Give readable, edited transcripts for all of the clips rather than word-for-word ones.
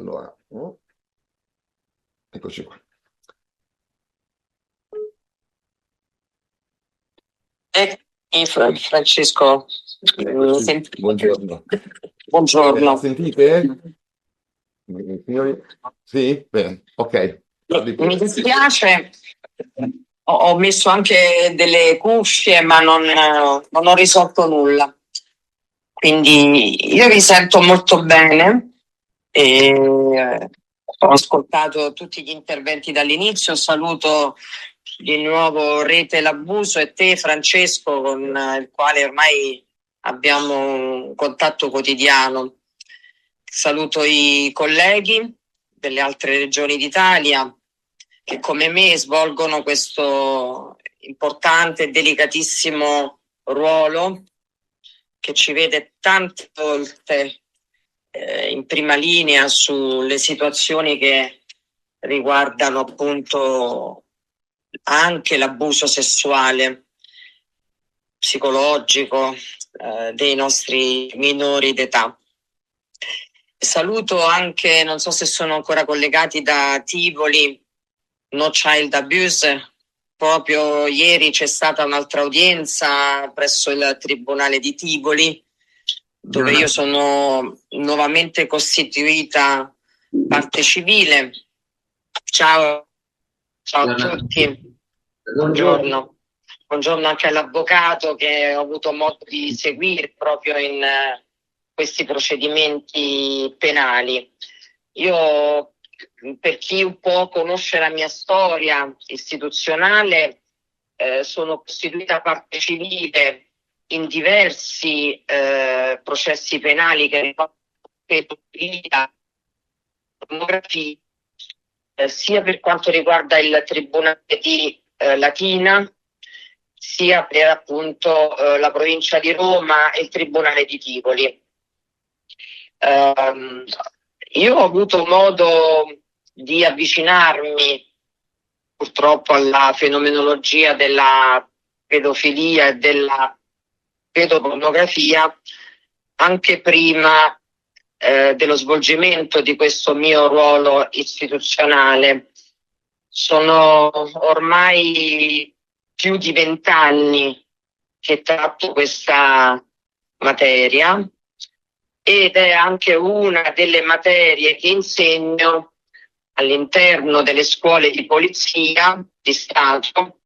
Allora, eccoci qua. Francesco, Buongiorno. buongiorno. Sentite? Signori? Sì? Bene, ok. Mi dispiace, ho messo anche delle cuffie, ma non ho risolto nulla. Quindi io vi sento molto bene e ho ascoltato tutti gli interventi dall'inizio. Saluto di nuovo Rete L'Abuso e te, Francesco, con il quale ormai abbiamo un contatto quotidiano. Saluto i colleghi delle altre regioni d'Italia che come me svolgono questo importante e delicatissimo ruolo che ci vede tante volte in prima linea sulle situazioni che riguardano appunto anche l'abuso sessuale, psicologico dei nostri minori d'età. Saluto anche, non so se sono ancora collegati da Tivoli, No Child Abuse. Proprio ieri c'è stata un'altra udienza presso il Tribunale di Tivoli, dove io sono nuovamente costituita parte civile. Ciao a tutti, buongiorno. Buongiorno anche all'avvocato che ho avuto modo di seguire proprio in questi procedimenti penali. Io, per chi un po' conosce la mia storia istituzionale, sono costituita parte civile in diversi processi penali che riguardano pedofilia, pornografia, sia per quanto riguarda il Tribunale di Latina, sia per appunto la provincia di Roma e il Tribunale di Tivoli. Io ho avuto modo di avvicinarmi purtroppo alla fenomenologia della pedofilia e della pedopornografia anche prima dello svolgimento di questo mio ruolo istituzionale. Sono ormai più di 20 anni che tratto questa materia ed è anche una delle materie che insegno all'interno delle scuole di polizia di Stato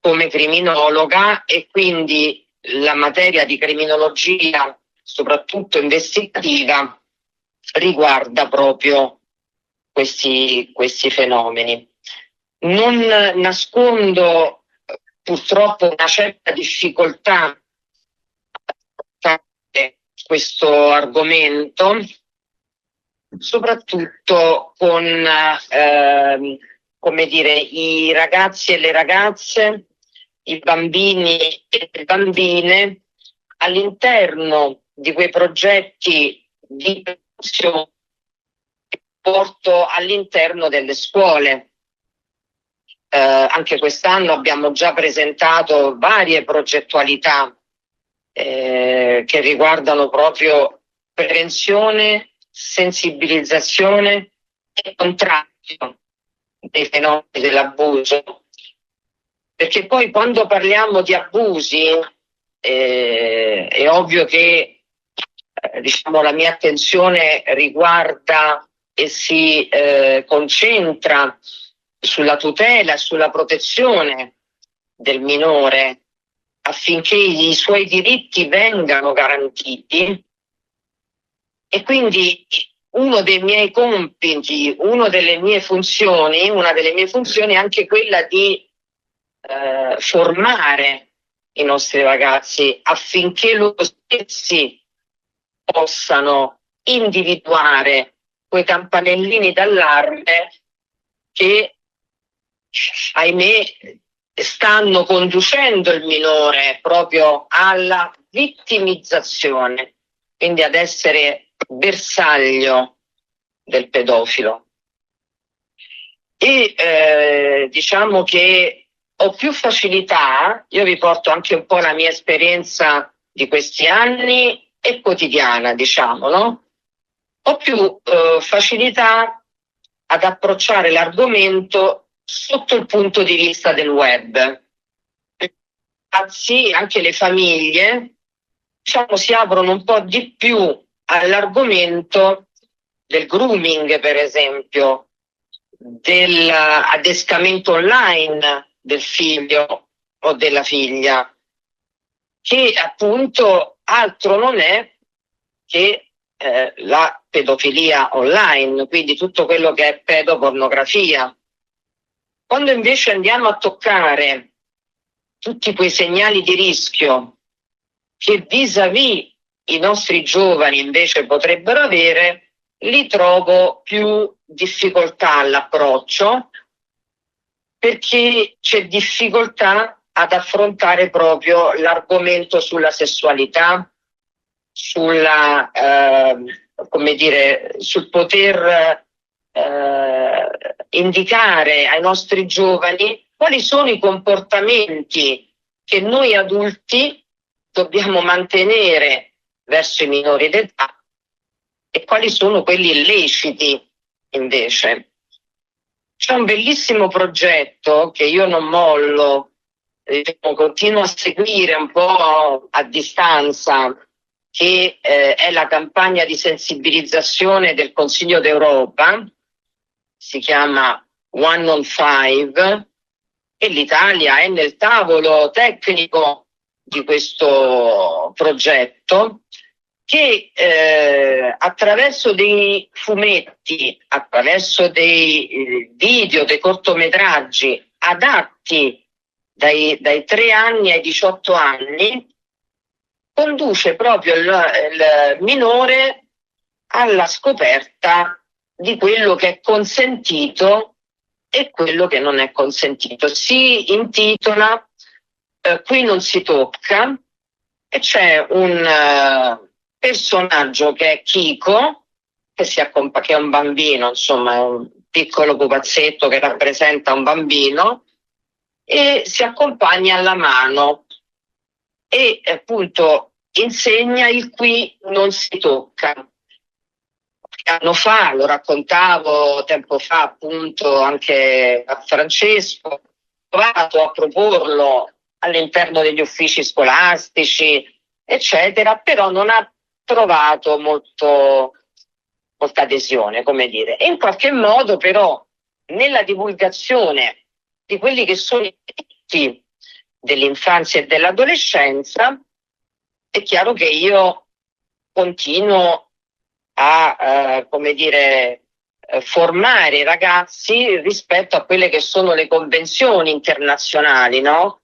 come criminologa, e quindi la materia di criminologia, soprattutto investigativa, riguarda proprio questi fenomeni. Non nascondo purtroppo una certa difficoltà a questo argomento, soprattutto con come dire, i ragazzi e le ragazze, i bambini e le bambine all'interno di quei progetti di prevenzione che porto all'interno delle scuole. Anche quest'anno abbiamo già presentato varie progettualità che riguardano proprio prevenzione, sensibilizzazione e contrasto dei fenomeni dell'abuso. Perché poi quando parliamo di abusi è ovvio che diciamo, la mia attenzione riguarda e si concentra sulla tutela e sulla protezione del minore affinché i suoi diritti vengano garantiti, e quindi uno dei miei compiti, una delle mie funzioni è anche quella di formare i nostri ragazzi affinché loro stessi possano individuare quei campanellini d'allarme che, ahimè, stanno conducendo il minore proprio alla vittimizzazione, quindi ad essere bersaglio del pedofilo. E diciamo che ho più facilità, io vi porto anche un po' la mia esperienza di questi anni e quotidiana, diciamo, no? ho più facilità ad approcciare l'argomento sotto il punto di vista del web. Anzi, anche le famiglie, diciamo, si aprono un po' di più all'argomento del grooming, per esempio, dell'adescamento online del figlio o della figlia, che appunto altro non è che la pedofilia online, quindi tutto quello che è pedopornografia. Quando invece andiamo a toccare tutti quei segnali di rischio che vis-à-vis i nostri giovani invece potrebbero avere, li trovo più difficoltà all'approccio, perché c'è difficoltà ad affrontare proprio l'argomento sulla sessualità, sulla, come dire, sul poter indicare ai nostri giovani quali sono i comportamenti che noi adulti dobbiamo mantenere verso i minori d'età e quali sono quelli illeciti invece. C'è un bellissimo progetto che io non mollo, continuo a seguire un po' a distanza, che è la campagna di sensibilizzazione del Consiglio d'Europa, si chiama One on Five, e l'Italia è nel tavolo tecnico di questo progetto, che attraverso dei fumetti, attraverso dei video, dei cortometraggi adatti dai 3 anni ai 18 anni, conduce proprio il minore alla scoperta di quello che è consentito e quello che non è consentito. Si intitola Qui non si tocca, e c'è un personaggio che è Kiko, che è un bambino, insomma, è un piccolo pupazzetto che rappresenta un bambino, e si accompagna alla mano e appunto insegna il qui non si tocca. Qualche anno fa, lo raccontavo tempo fa appunto anche a Francesco, ho provato a proporlo all'interno degli uffici scolastici, eccetera, però non ha trovato molta adesione, come dire. E in qualche modo però nella divulgazione di quelli che sono i diritti dell'infanzia e dell'adolescenza, è chiaro che io continuo a formare i ragazzi rispetto a quelle che sono le convenzioni internazionali, no?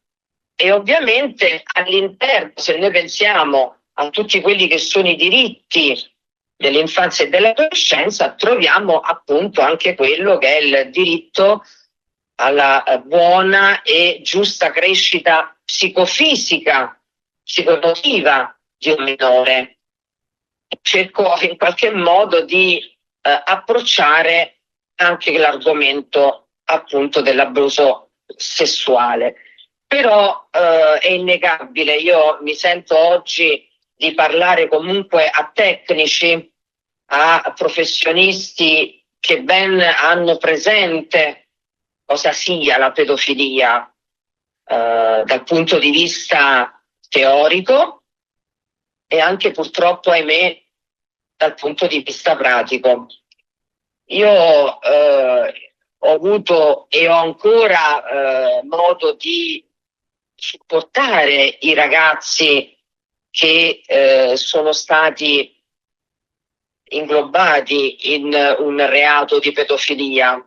E ovviamente all'interno, se noi pensiamo a tutti quelli che sono i diritti dell'infanzia e dell'adolescenza, troviamo appunto anche quello che è il diritto alla buona e giusta crescita psicofisica, psicoemotiva di un minore. Cerco in qualche modo di approcciare anche l'argomento appunto dell'abuso sessuale. Però è innegabile, io mi sento oggi di parlare comunque a tecnici, a professionisti che ben hanno presente cosa sia la pedofilia dal punto di vista teorico e anche purtroppo, ahimè, dal punto di vista pratico. Io ho avuto e ho ancora modo di supportare i ragazzi che sono stati inglobati in un reato di pedofilia.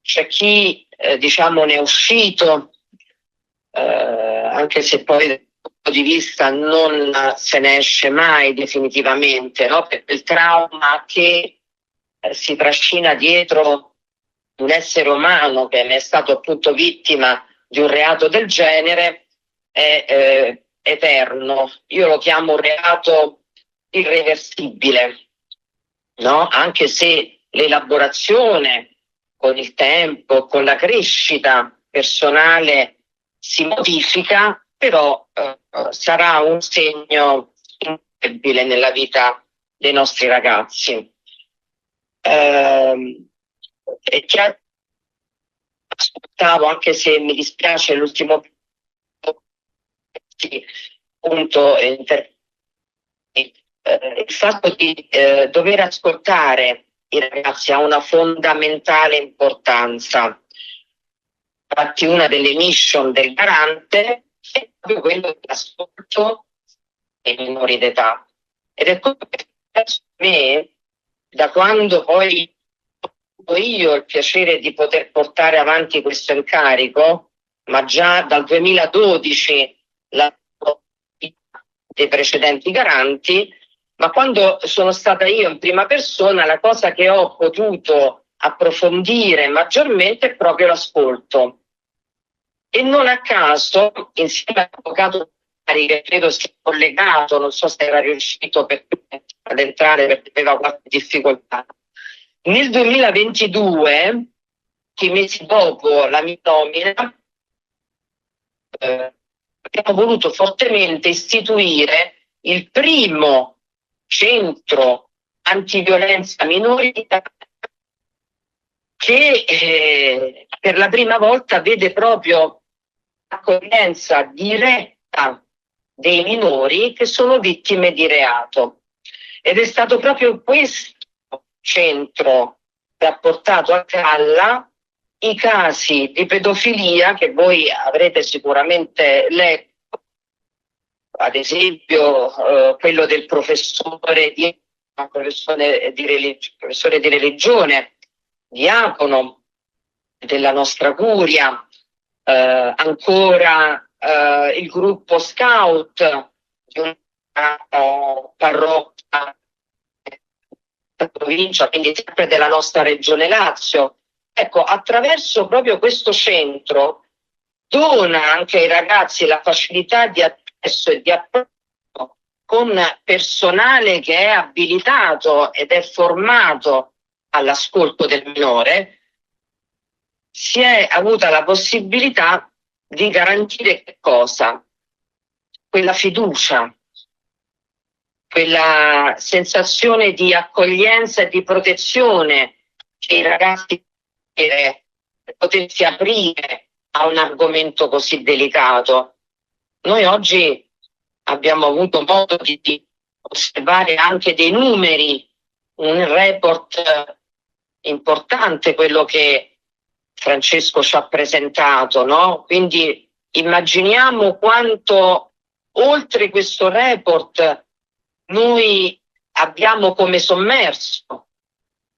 C'è chi diciamo ne è uscito, anche se poi dal punto di vista non se ne esce mai definitivamente, no? Per il trauma che si trascina dietro un essere umano che ne è stato appunto vittima di un reato del genere è eterno. Io lo chiamo reato irreversibile, no? Anche se l'elaborazione con il tempo, con la crescita personale si modifica, però sarà un segno indelebile nella vita dei nostri ragazzi. È chiaro, ascoltavo, anche se mi dispiace l'ultimo punto, il fatto di dover ascoltare i ragazzi ha una fondamentale importanza. Infatti una delle mission del garante è proprio quello dell'ascolto dei minori d'età. Ed è quello che penso a me, da quando poi ho io il piacere di poter portare avanti questo incarico, ma già dal 2012 la dei precedenti garanti, ma quando sono stata io in prima persona, la cosa che ho potuto approfondire maggiormente è proprio l'ascolto. E non a caso, insieme all'avvocato che credo sia collegato, non so se era riuscito ad entrare perché aveva qualche difficoltà, nel 2022, pochi mesi dopo la mia nomina, abbiamo voluto fortemente istituire il primo centro antiviolenza minorile che per la prima volta vede proprio l'accoglienza diretta dei minori che sono vittime di reato. Ed è stato proprio questo centro che ha portato a galla i casi di pedofilia che voi avrete sicuramente letto, ad esempio quello del professore di religione, diacono della nostra curia, ancora il gruppo scout di una parrocchia provincia, quindi sempre della nostra regione Lazio. Ecco, attraverso proprio questo centro dona anche ai ragazzi la facilità di accesso e di approccio con personale che è abilitato ed è formato all'ascolto del minore. Si è avuta la possibilità di garantire che cosa? Quella fiducia, quella sensazione di accoglienza e di protezione che i ragazzi per potersi aprire a un argomento così delicato. Noi oggi abbiamo avuto modo di osservare anche dei numeri, un report importante, quello che Francesco ci ha presentato, no? Quindi immaginiamo quanto oltre questo report noi abbiamo come sommerso,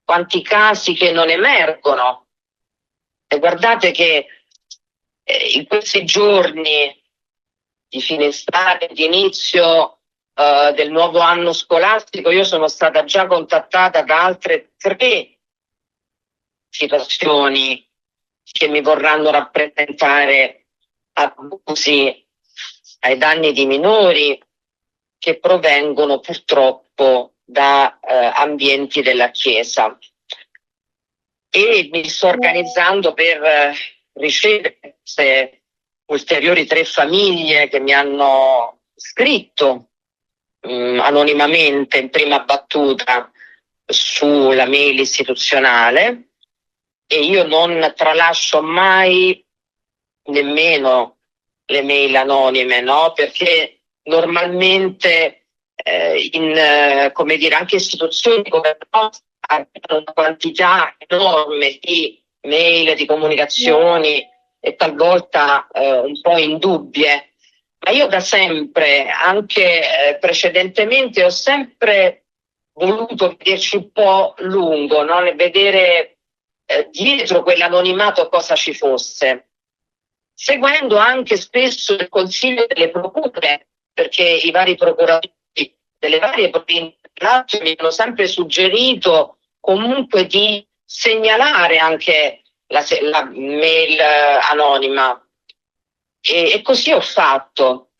quanti casi che non emergono. E guardate che in questi giorni di fine estate, di inizio del nuovo anno scolastico, io sono stata già contattata da altre 3 situazioni che mi vorranno rappresentare abusi ai danni di minori che provengono purtroppo da ambienti della Chiesa. E mi sto organizzando per ricevere queste ulteriori 3 famiglie che mi hanno scritto anonimamente in prima battuta sulla mail istituzionale, e io non tralascio mai nemmeno le mail anonime, no? Perché normalmente come dire, anche istituzioni come la nostra hanno una quantità enorme di mail, di comunicazioni e talvolta un po' indubbie. Ma io da sempre, anche precedentemente, ho sempre voluto vederci un po' lungo, no? Vedere dietro quell'anonimato cosa ci fosse, seguendo anche spesso il consiglio delle procure, perché i vari procuratori delle varie province mi hanno sempre suggerito comunque di segnalare anche la mail anonima, e così ho fatto.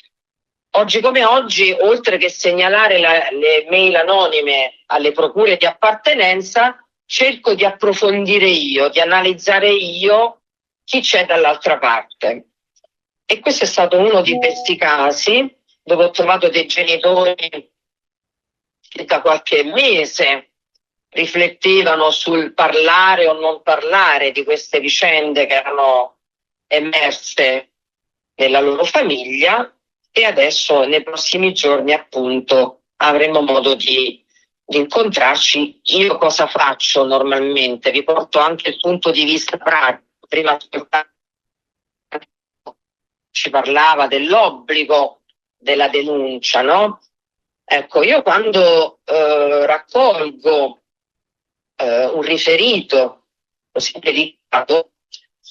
Oggi come oggi, oltre che segnalare le mail anonime alle procure di appartenenza, cerco di approfondire io, di analizzare io chi c'è dall'altra parte. E questo è stato uno di questi casi dove ho trovato dei genitori che da qualche mese riflettevano sul parlare o non parlare di queste vicende che erano emerse nella loro famiglia, e adesso nei prossimi giorni appunto avremo modo di incontrarci. Io cosa faccio normalmente? Vi porto anche il punto di vista pratico. Prima ci parlava dell'obbligo della denuncia, no? Ecco, io quando raccolgo un riferito così delicato,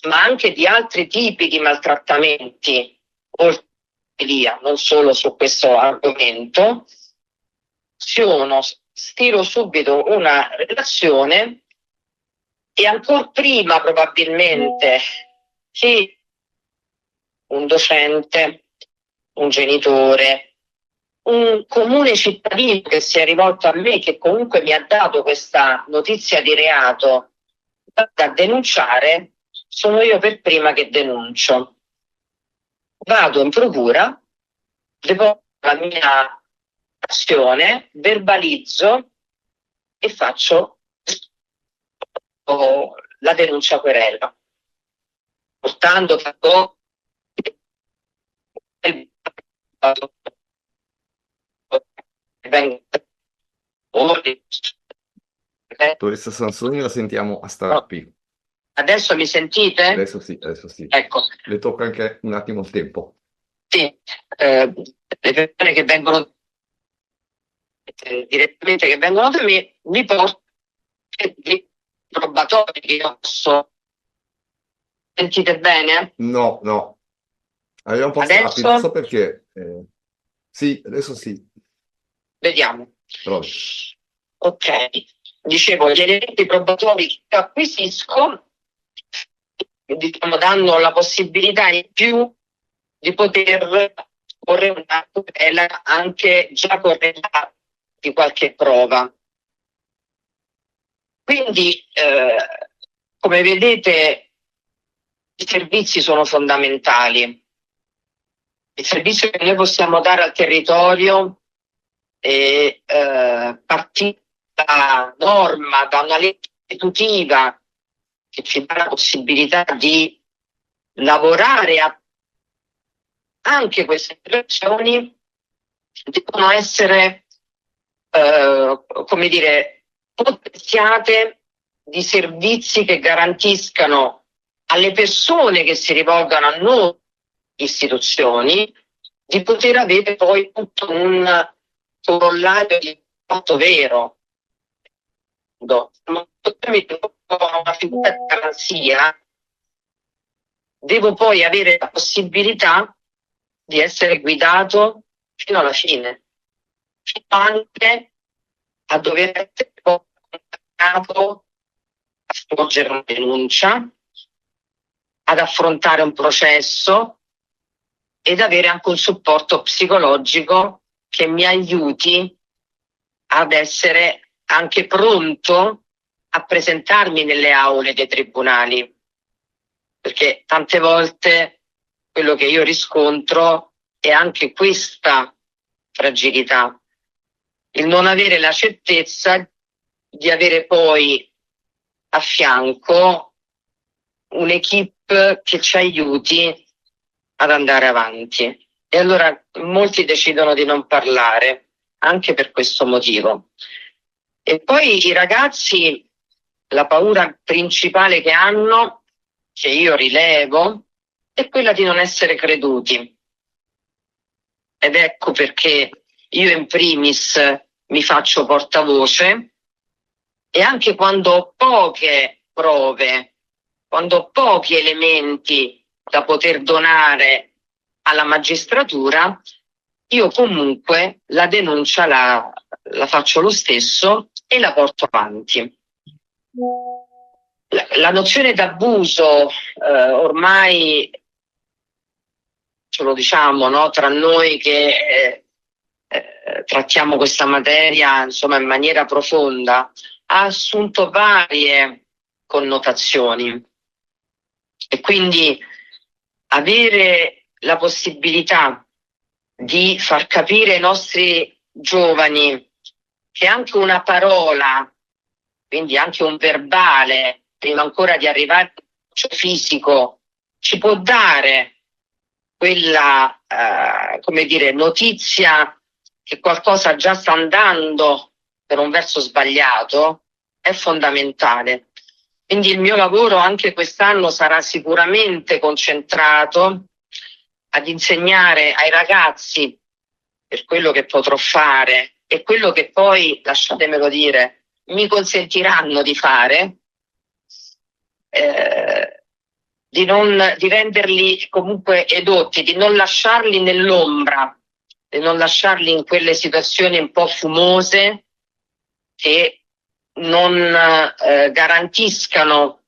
ma anche di altri tipi di maltrattamenti, oltre via, non solo su questo argomento, stiro subito una relazione, e ancora prima probabilmente che un docente, un genitore, un comune cittadino che si è rivolto a me, che comunque mi ha dato questa notizia di reato da denunciare, sono io per prima che denuncio. Vado in procura, deposito la mia azione, verbalizzo e faccio la denuncia querela, portando Dottoressa Sansoni, la sentiamo a strappi. Adesso mi sentite? Adesso sì, adesso sì. Ecco. Le tocca anche un attimo il tempo. Sì, le persone che vengono direttamente, che vengono da me, mi portano dei probatori che io posso. Sentite bene? No, no. Arriva un po' Adesso? strappi, non so perché. Sì, adesso sì. Vediamo. Provi. Ok, dicevo, gli elementi probatori che acquisisco, diciamo, danno la possibilità in più di poter porre una tutela anche già correlata di qualche prova. Quindi, come vedete, i servizi sono fondamentali. Il servizio che noi possiamo dare al territorio è partire da norma, da una legge istitutiva che ci dà la possibilità di lavorare anche queste situazioni devono essere, come dire, potenziate di servizi che garantiscano alle persone che si rivolgano a noi, istituzioni, di poter avere poi tutto un corollario di fatto vero. Ma tramite una figura di garanzia devo poi avere la possibilità di essere guidato fino alla fine, fino anche a dover essere condannato a svolgere una denuncia, ad affrontare un processo ed avere anche un supporto psicologico che mi aiuti ad essere anche pronto a presentarmi nelle aule dei tribunali, perché tante volte quello che io riscontro è anche questa fragilità, il non avere la certezza di avere poi a fianco un'equipe che ci aiuti ad andare avanti. E allora molti decidono di non parlare anche per questo motivo. E poi i ragazzi, la paura principale che hanno, che io rilevo, è quella di non essere creduti. Ed ecco perché io in primis mi faccio portavoce, e anche quando ho poche prove, quando ho pochi elementi da poter donare alla magistratura, io comunque la denuncia la faccio lo stesso e la porto avanti. La nozione d'abuso ormai ce lo diciamo, no? Tra noi che trattiamo questa materia, insomma, in maniera profonda, ha assunto varie connotazioni, e quindi avere la possibilità di far capire ai nostri giovani che anche una parola quindi anche un verbale, prima ancora di arrivare al fisico, ci può dare quella, come dire, notizia che qualcosa già sta andando per un verso sbagliato, è fondamentale. Quindi il mio lavoro anche quest'anno sarà sicuramente concentrato ad insegnare ai ragazzi, per quello che potrò fare e quello che poi, lasciatemelo dire, mi consentiranno di fare, di renderli comunque edotti, di non lasciarli nell'ombra, di non lasciarli in quelle situazioni un po' fumose che non garantiscano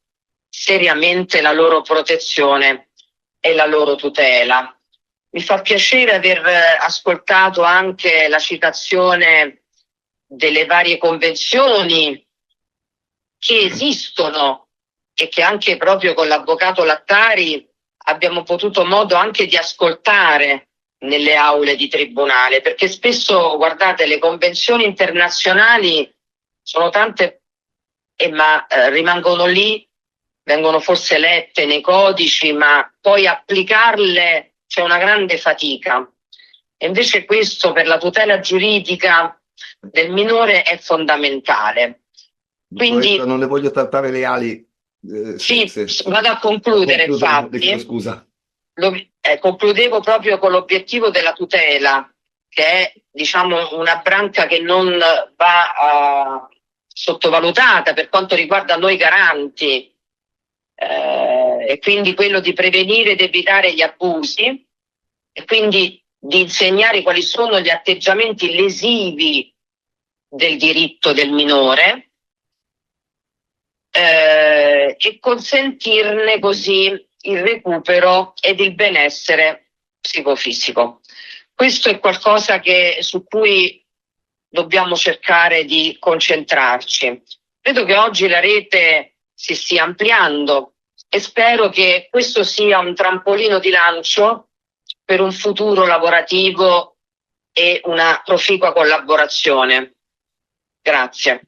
seriamente la loro protezione e la loro tutela. Mi fa piacere aver ascoltato anche la citazione delle varie convenzioni che esistono e che anche proprio con l'avvocato Lattari abbiamo potuto modo anche di ascoltare nelle aule di tribunale, perché spesso, guardate, le convenzioni internazionali sono tante, ma rimangono lì, vengono forse lette nei codici, ma poi applicarle c'è una grande fatica. E invece questo per la tutela giuridica del minore è fondamentale. Quindi non ne voglio trattare le ali. sì, vado a concludere, infatti. Scusa. Concludevo proprio con l'obiettivo della tutela, che è, diciamo, una branca che non va sottovalutata per quanto riguarda noi garanti, e quindi quello di prevenire ed evitare gli abusi e quindi di insegnare quali sono gli atteggiamenti lesivi del diritto del minore, e consentirne così il recupero ed il benessere psicofisico. Questo è qualcosa su cui dobbiamo cercare di concentrarci. Credo che oggi la rete si stia ampliando e spero che questo sia un trampolino di lancio per un futuro lavorativo e una proficua collaborazione. Grazie.